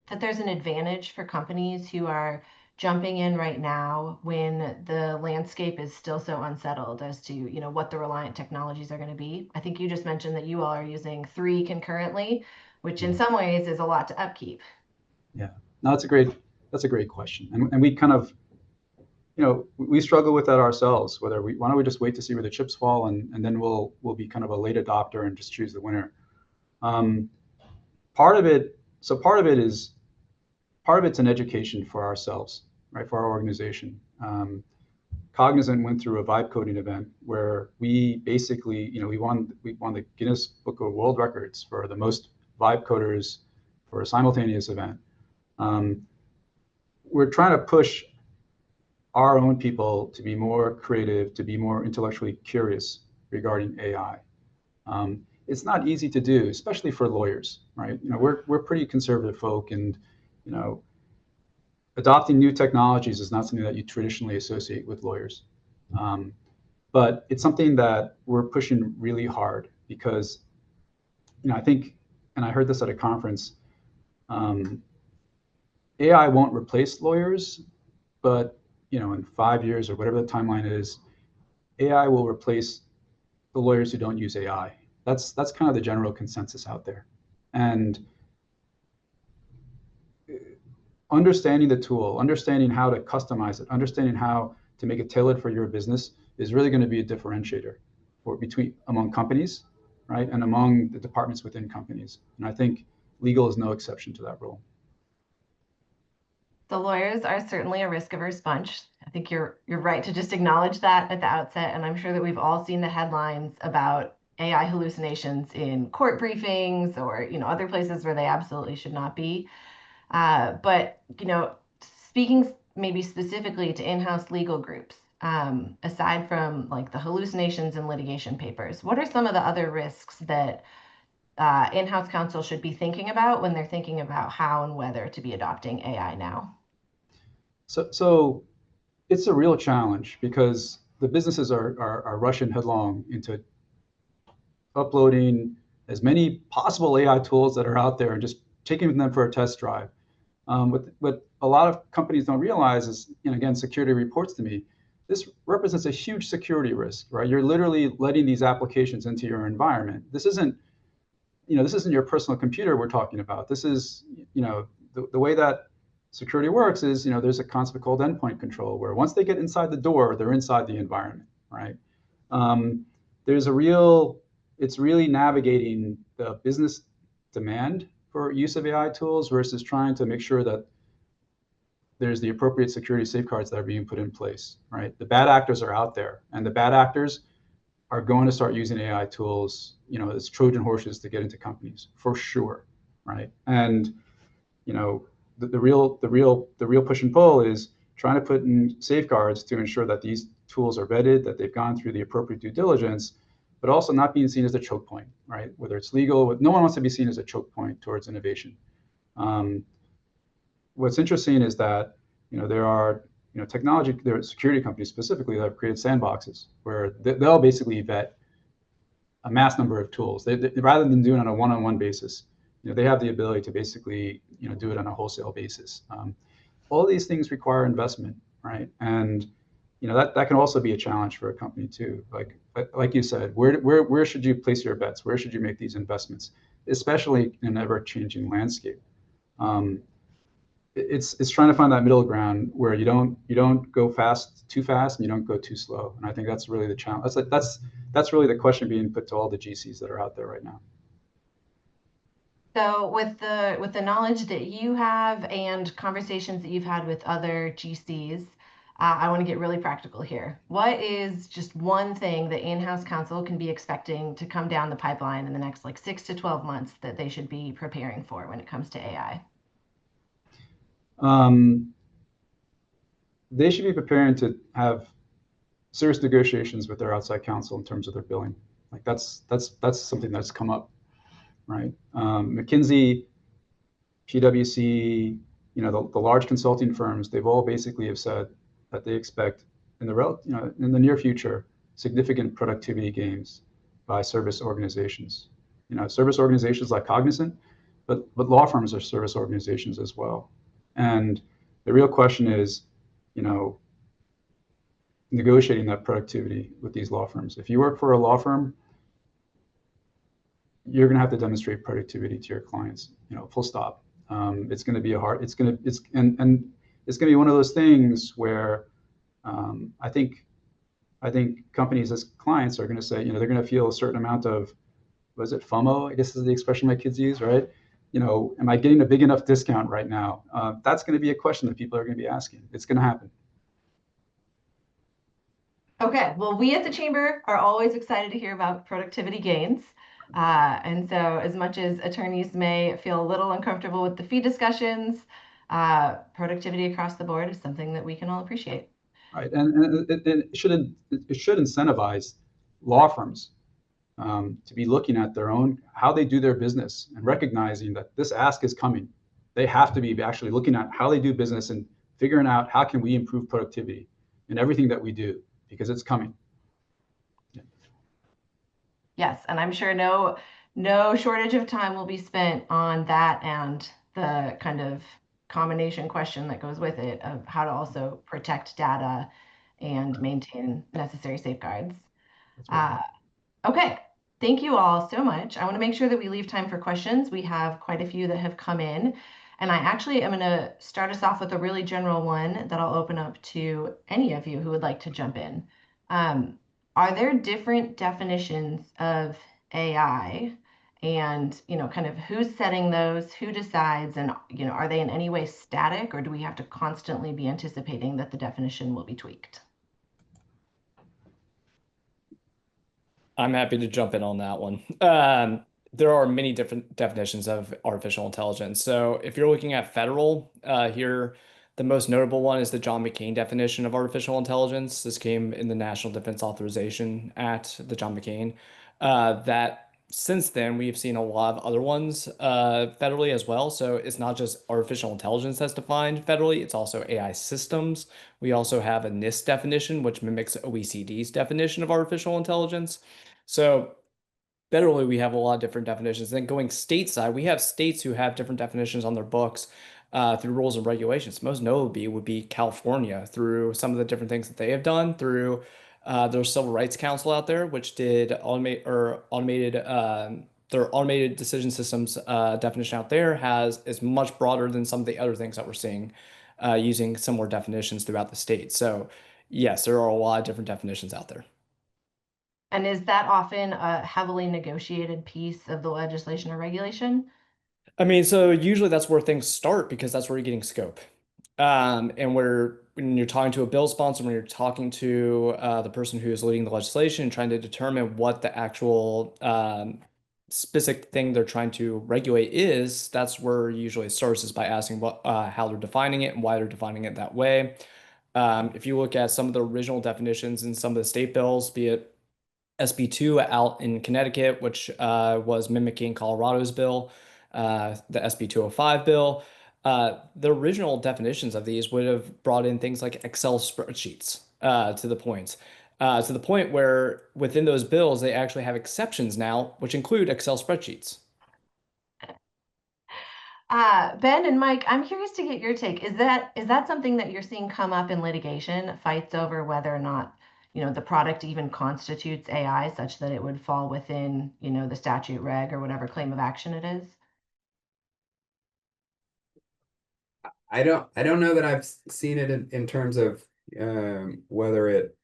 that there's an advantage for companies who are jumping in right now when the landscape is still so unsettled as to what the reliant technologies are going to be? I think you just mentioned that you all are using 3 concurrently, which in some ways is a lot to upkeep. Yeah, no, that's a great question, and we kind of we struggle with that ourselves. Why don't we just wait to see where the chips fall, and then we'll be kind of a late adopter and just choose the winner. Part of it's an education for ourselves, right? For our organization. Cognizant went through a vibe coding event where we basically, we won the Guinness Book of World Records for the most vibe coders for a simultaneous event. We're trying to push our own people to be more creative, to be more intellectually curious regarding AI. It's not easy to do, especially for lawyers, right? We're pretty conservative folk, and you know, adopting new technologies is not something that you traditionally associate with lawyers. But it's something that we're pushing really hard because, I think, and I heard this at a conference, AI won't replace lawyers, but, in 5 years or whatever the timeline is, AI will replace the lawyers who don't use AI. That's kind of the general consensus out there. And understanding the tool, understanding how to customize it, understanding how to make it tailored for your business is really going to be a differentiator among companies, right, and among the departments within companies. And I think legal is no exception to that rule. The lawyers are certainly a risk-averse bunch. I think you're right to just acknowledge that at the outset, and I'm sure that we've all seen the headlines about AI hallucinations in court briefings or other places where they absolutely should not be. But speaking maybe specifically to in-house legal groups, aside from like the hallucinations and litigation papers, what are some of the other risks that in-house counsel should be thinking about when they're thinking about how and whether to be adopting AI now? So it's a real challenge because the businesses are rushing headlong into uploading as many possible AI tools that are out there and just taking them for a test drive. What a lot of companies don't realize is, again, security reports to me, this represents a huge security risk, right? You're literally letting these applications into your environment. This isn't your personal computer we're talking about. This is, the way that security works is, there's a concept called endpoint control, where once they get inside the door, they're inside the environment, right? It's really navigating the business demand for use of AI tools versus trying to make sure that there's the appropriate security safeguards that are being put in place, right? The bad actors are out there, and the bad actors are going to start using AI tools, as Trojan horses to get into companies, for sure, right? And the real push and pull is trying to put in safeguards to ensure that these tools are vetted, that they've gone through the appropriate due diligence, but also not being seen as a choke point, right? Whether it's legal, no one wants to be seen as a choke point towards innovation. What's interesting is that there are there are security companies specifically that have created sandboxes where they'll basically vet a mass number of tools. They rather than doing it on a one-on-one basis, they have the ability to basically do it on a wholesale basis. All these things require investment, right? And that can also be a challenge for a company too. Like you said, where should you place your bets? Where should you make these investments, especially in an ever-changing landscape? It's trying to find that middle ground where you don't go too fast, and you don't go too slow. And I think that's really the challenge. That's really the question being put to all the GCs that are out there right now. So with the knowledge that you have and conversations that you've had with other GCs, I want to get really practical here. What is just one thing that in-house counsel can be expecting to come down the pipeline in the next 6 to 12 months that they should be preparing for when it comes to AI? They should be preparing to have serious negotiations with their outside counsel in terms of their billing. That's something that's come up, right? McKinsey, PwC, the large consulting firms, they've all basically have said that they expect in the near future significant productivity gains by service organizations. Service organizations like Cognizant, but law firms are service organizations as well. And the real question is, negotiating that productivity with these law firms. If you work for a law firm, you're going to have to demonstrate productivity to your clients. Full stop. It's going to be it's going to be one of those things where I think companies as clients are going to say, they're going to feel a certain amount of, was it FOMO? I guess is the expression my kids use, right? Am I getting a big enough discount right now? That's going to be a question that people are going to be asking. It's going to happen. Okay, well, we at the Chamber are always excited to hear about productivity gains. And so as much as attorneys may feel a little uncomfortable with the fee discussions, productivity across the board is something that we can all appreciate. Right, and it should incentivize law firms to be looking at how they do their business and recognizing that this ask is coming, They have to be actually looking at how they do business and figuring out how can we improve productivity in everything that we do, because it's coming. Yes, and I'm sure no shortage of time will be spent on that and the kind of combination question that goes with it of how to also protect data and maintain necessary safeguards. That's right. Okay, thank you all so much. I want to make sure that we leave time for questions. We have quite a few that have come in, and I actually am going to start us off with a really general one that I'll open up to any of you who would like to jump in. Are there different definitions of AI, and kind of who's setting those, who decides, and are they in any way static, or do we have to constantly be anticipating that the definition will be tweaked? I'm happy to jump in on that one. There are many different definitions of artificial intelligence. So if you're looking at federal, here, the most notable one is the John McCain definition of artificial intelligence. This came in the National Defense Authorization Act, the John McCain. That since then, we've seen a lot of other ones federally as well. So it's not just artificial intelligence that's defined federally, it's also AI systems. We also have a NIST definition, which mimics OECD's definition of artificial intelligence. So federally, we have a lot of different definitions. Then going stateside, we have states who have different definitions on their books through rules and regulations. Most notably would be California through some of the different things that they have done through their Civil Rights Council out there, which did automated their automated decision systems definition out there is much broader than some of the other things that we're seeing using similar definitions throughout the state. So yes, there are a lot of different definitions out there. And is that often a heavily negotiated piece of the legislation or regulation? I mean, so usually that's where things start because that's where you're getting scope. And when you're talking to a bill sponsor, when you're talking to the person who is leading the legislation, trying to determine what the actual specific thing they're trying to regulate is, that's where usually it starts, is by asking how they're defining it and why they're defining it that way. If you look at some of the original definitions in some of the state bills, be it SB2 out in Connecticut, which was mimicking Colorado's bill, the SB 205 bill. The original definitions of these would have brought in things like Excel spreadsheets to the point where within those bills, they actually have exceptions now, which include Excel spreadsheets. Ben and Mike, I'm curious to get your take. Is that something that you're seeing come up in litigation, fights over whether or not the product even constitutes AI such that it would fall within the statute reg or whatever claim of action it is? I don't know that I've seen it in terms of whether it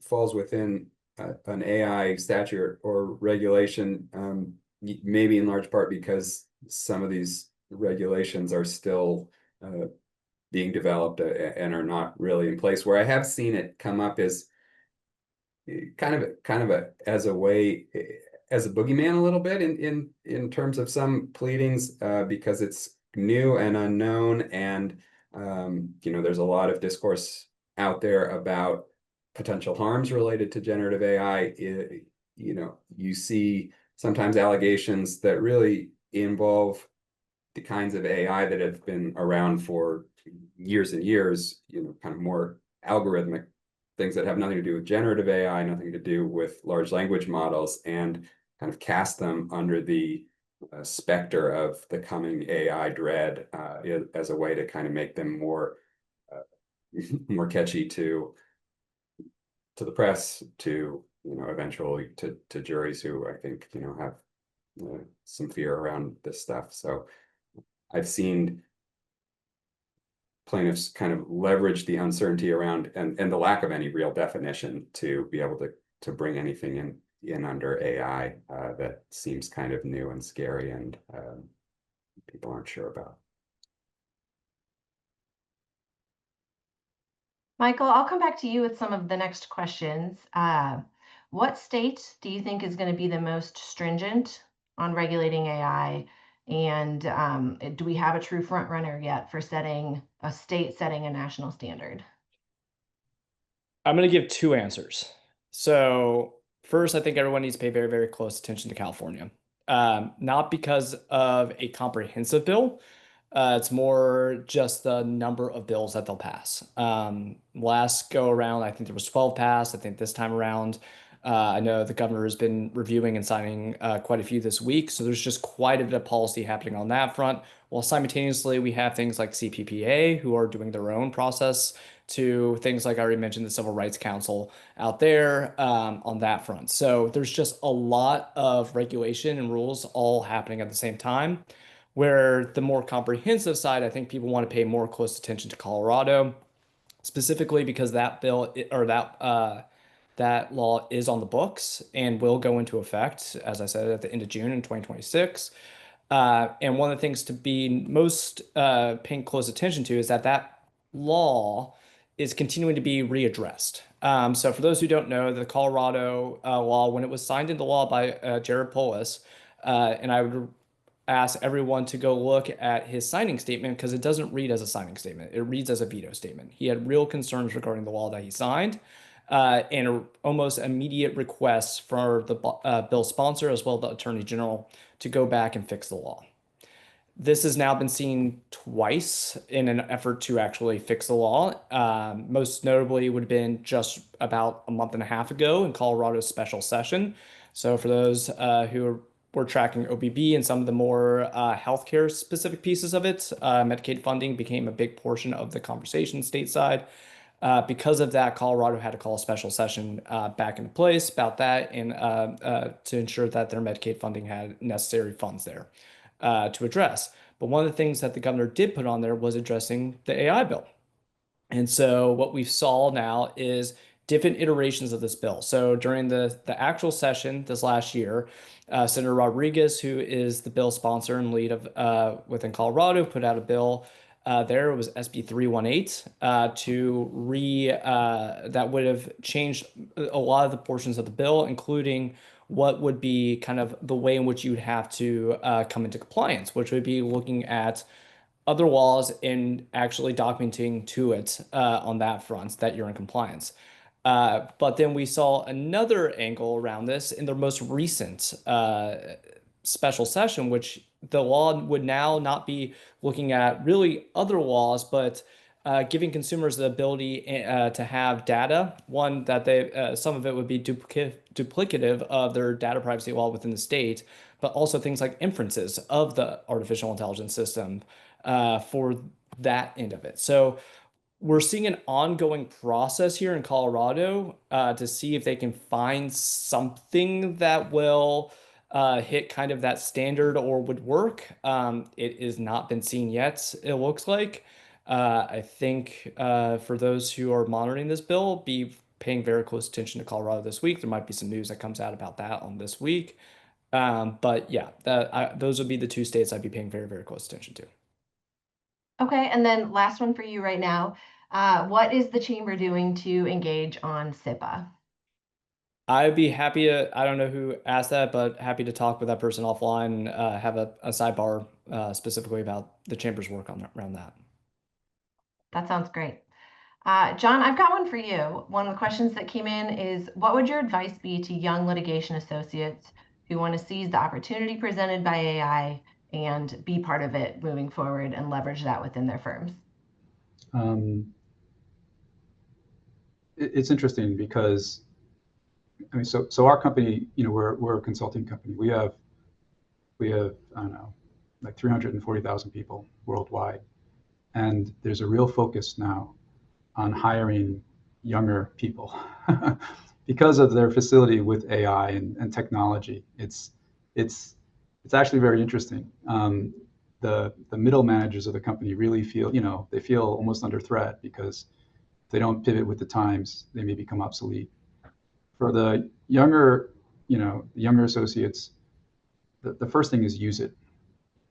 falls within an AI statute or regulation, maybe in large part because some of these regulations are still being developed and are not really in place. Where I have seen it come up is kind of as a way, as a boogeyman a little bit in terms of some pleadings, because it's new and unknown, and there's a lot of discourse out there about potential harms related to generative AI. You see sometimes allegations that really involve the kinds of AI that have been around for years and years, kind of more algorithmic things that have nothing to do with generative AI, nothing to do with large language models, and kind of cast them under the specter of the coming AI dread as a way to kind of make them more catchy to the press, to eventually to juries who I think have some fear around this stuff. So I've seen plaintiffs kind of leverage the uncertainty around and the lack of any real definition to be able to bring anything in under AI that seems kind of new and scary and people aren't sure about. Michael, I'll come back to you with some of the next questions. What state do you think is going to be the most stringent on regulating AI? And do we have a true front runner yet for setting a national standard? I'm going to give two answers. So first, I think everyone needs to pay very, very close attention to California. Not because of a comprehensive bill, It's more just the number of bills that they'll pass. Last go around, I think there was 12 passed. I think this time around, I know the governor has been reviewing and signing quite a few this week. So there's just quite a bit of policy happening on that front. While simultaneously, we have things like CPPA who are doing their own process to things like I already mentioned, the Civil Rights Council out there on that front. So there's just a lot of regulation and rules all happening at the same time. Where the more comprehensive side, I think people want to pay more close attention to Colorado, specifically because that bill or that law is on the books and will go into effect, as I said, at the end of June in 2026. And one of the things to be most paying close attention to is that that law is continuing to be readdressed. So for those who don't know, the Colorado law, when it was signed into law by Jared Polis, and I would ask everyone to go look at his signing statement because it doesn't read as a signing statement. It reads as a veto statement. He had real concerns regarding the law that he signed and almost immediate requests for the bill sponsor as well as the attorney general to go back and fix the law. This has now been seen twice in an effort to actually fix the law. Most notably would have been just about a month and a half ago in Colorado's special session. So for those who were tracking OBB and some of the more healthcare specific pieces of it, Medicaid funding became a big portion of the conversation stateside. Because of that, Colorado had to call a special session back into place about that and to ensure that their Medicaid funding had necessary funds there to address. But one of the things that the governor did put on there was addressing the AI bill. And so what we saw now is different iterations of this bill. So during the actual session this last year, Senator Rodriguez, who is the bill sponsor and lead of within Colorado, put out a bill. There was SB 318 that would have changed a lot of the portions of the bill, including what would be kind of the way in which you would have to come into compliance, which would be looking at other laws and actually documenting to it on that front that you're in compliance. But then we saw another angle around this in the most recent special session, which the law would now not be looking at really other laws, but giving consumers the ability to have data. One that they some of it would be duplicative of their data privacy law within the state, but also things like inferences of the artificial intelligence system for that end of it. So we're seeing an ongoing process here in Colorado to see if they can find something that will hit kind of that standard or would work. It has not been seen yet, it looks like. I think for those who are monitoring this bill, be paying very close attention to Colorado this week. There might be some news that comes out about that on this week. But yeah, those would be the two states I'd be paying very, very close attention to. Okay, and then last one for you right now. What is the chamber doing to engage on SIPA? I'd be happy to, I don't know who asked that, but happy to talk with that person offline and have a sidebar specifically about the chamber's work around that. That sounds great. John, I've got one for you. One of the questions that came in is, what would your advice be to young litigation associates who want to seize the opportunity presented by AI and be part of it moving forward and leverage that within their firms? It's interesting because, I mean, so our company, you know, we're a consulting company. We have I don't know, like 340,000 people worldwide, and there's a real focus now on hiring younger people because of their facility with AI and technology. It's actually very interesting. The middle managers of the company really feel, you know, they feel almost under threat because if they don't pivot with the times, they may become obsolete. For the younger, you know, the younger associates, the first thing is use it.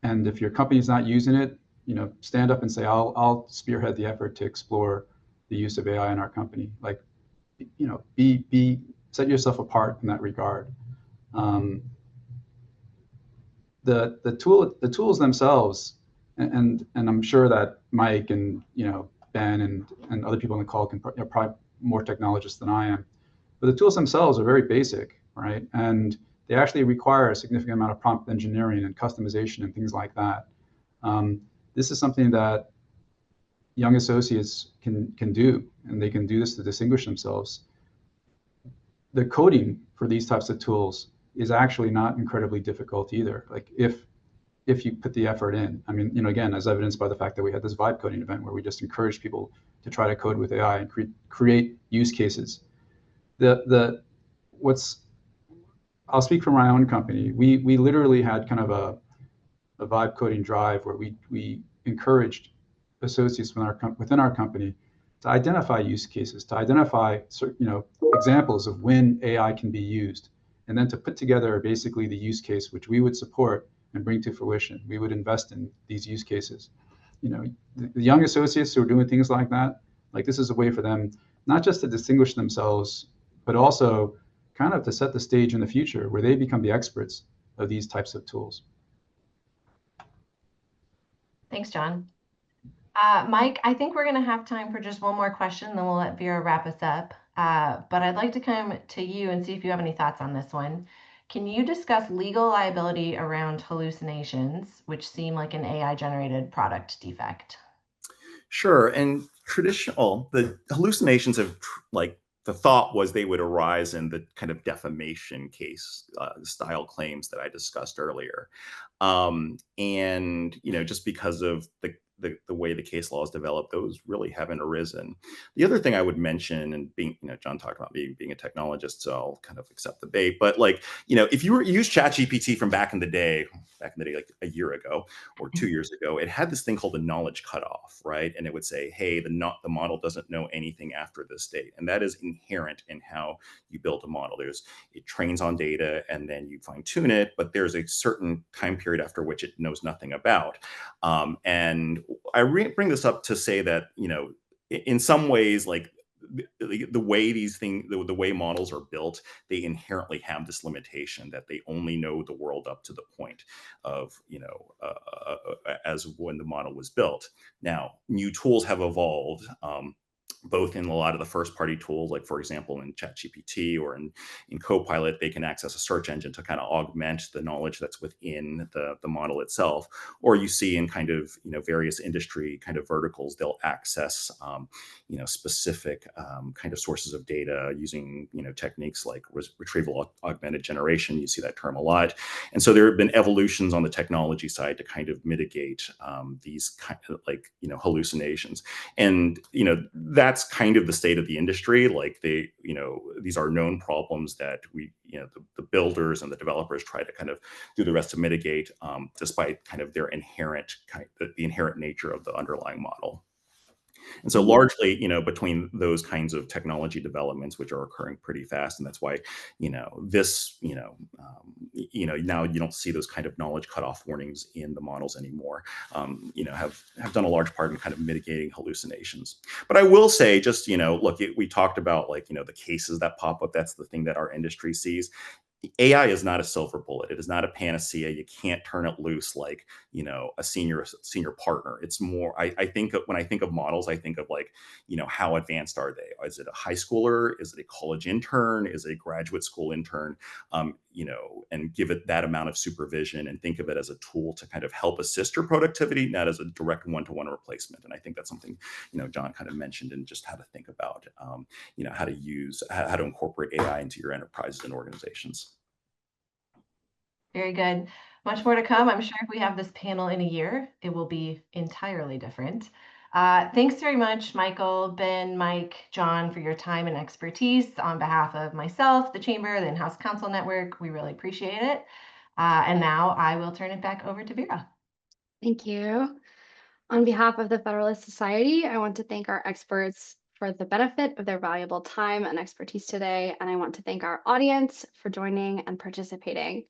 And if your company's not using it, you know, stand up and say, I'll spearhead the effort to explore the use of AI in our company. Like, you know, set yourself apart in that regard. The tools themselves, and I'm sure that Mike and, you know, Ben and other people on the call can, you know, probably more technologists than I am, but the tools themselves are very basic, right? And they actually require a significant amount of prompt engineering and customization and things like that. this is something that young associates can do, and they can do this to distinguish themselves. The coding for these types of tools is actually not incredibly difficult either. Like if you put the effort in. I mean, again, as evidenced by the fact that we had this vibe coding event where we just encouraged people to try to code with AI and create use cases. I'll speak for my own company. We literally had kind of a vibe coding drive where we encouraged associates within our company to identify use cases, to identify examples of when AI can be used, and then to put together basically the use case which we would support and bring to fruition. We would invest in these use cases. The young associates who are doing things like that, like this is a way for them not just to distinguish themselves, but also kind of to set the stage in the future where they become the experts of these types of tools. Thanks, John. Mike, I think we're going to have time for just one more question, then we'll let Vera wrap us up. But I'd like to come to you and see if you have any thoughts on this one. Can you discuss legal liability around hallucinations, which seem like an AI-generated product defect? Sure. And the hallucinations have the thought was they would arise in the kind of defamation case style claims that I discussed earlier. And, just because of the way the case law is developed, those really haven't arisen. The other thing I would mention, and being, John talked about being a technologist, so I'll kind of accept the bait, but if you use ChatGPT from back in the day, like a year ago or 2 years ago, it had this thing called the knowledge cutoff, right? And it would say, hey, the model doesn't know anything after this date. And that is inherent in how you build a model. It trains on data and then you fine tune it, but there's a certain time period after which it knows nothing about. And I bring this up to say that, in some ways, like the way these things, the way models are built, they inherently have this limitation that they only know the world up to the point of, as when the model was built. Now, new tools have evolved, both in a lot of the first-party tools, like for example, in ChatGPT or in Copilot, they can access a search engine to kind of augment the knowledge that's within the model itself. Or you see in kind of various industry kind of verticals, they'll access specific kind of sources of data using techniques like retrieval augmented generation. You see that term a lot, and so there have been evolutions on the technology side to kind of mitigate these kind of hallucinations, and that's kind of the state of the industry. Like these are known problems that the builders and the developers try to kind of do the rest to mitigate, despite kind of their the inherent nature of the underlying model. And so largely, between those kinds of technology developments, which are occurring pretty fast, and that's why, this, now you don't see those kind of knowledge cutoff warnings in the models anymore, have done a large part in kind of mitigating hallucinations. But I will say, just, look, we talked about the cases that pop up. That's the thing that our industry sees. AI is not a silver bullet. It is not a panacea. You can't turn it loose like, a senior partner. It's more, I think when I think of models, I think of how advanced are they? Is it a high schooler? Is it a college intern? Is it a graduate school intern? And give it that amount of supervision and think of it as a tool to kind of help assist your productivity, not as a direct one-to-one replacement. And I think that's something, John kind of mentioned, and just how to think about, how to incorporate AI into your enterprises and organizations. Very good. Much more to come. I'm sure if we have this panel in a year, it will be entirely different. Thanks very much, Michael, Ben, Mike, John, for your time and expertise. On behalf of myself, the Chamber, the In-House Counsel Network, we really appreciate it. And now I will turn it back over to Vera. Thank you. On behalf of the Federalist Society, I want to thank our experts for the benefit of their valuable time and expertise today. And I want to thank our audience for joining and participating.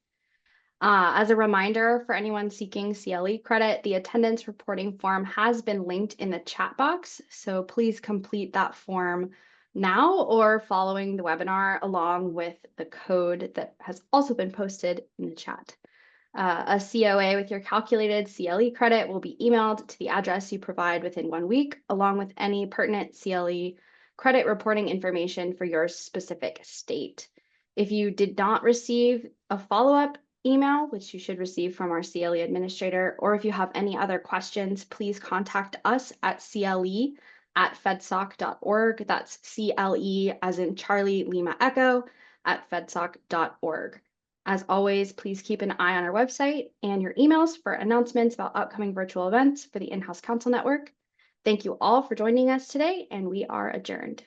As a reminder for anyone seeking CLE credit, the attendance reporting form has been linked in the chat box. So please complete that form now or following the webinar along with the code that has also been posted in the chat. A COA with your calculated CLE credit will be emailed to the address you provide within 1 week, along with any pertinent CLE credit reporting information for your specific state. If you did not receive a follow-up email, which you should receive from our CLE administrator, or if you have any other questions, please contact us at CLE@fedsoc.org. That's CLE as in Charlie Lima Echo at fedsoc.org. As always, please keep an eye on our website and your emails for announcements about upcoming virtual events for the in-house counsel network. Thank you all for joining us today, and we are adjourned.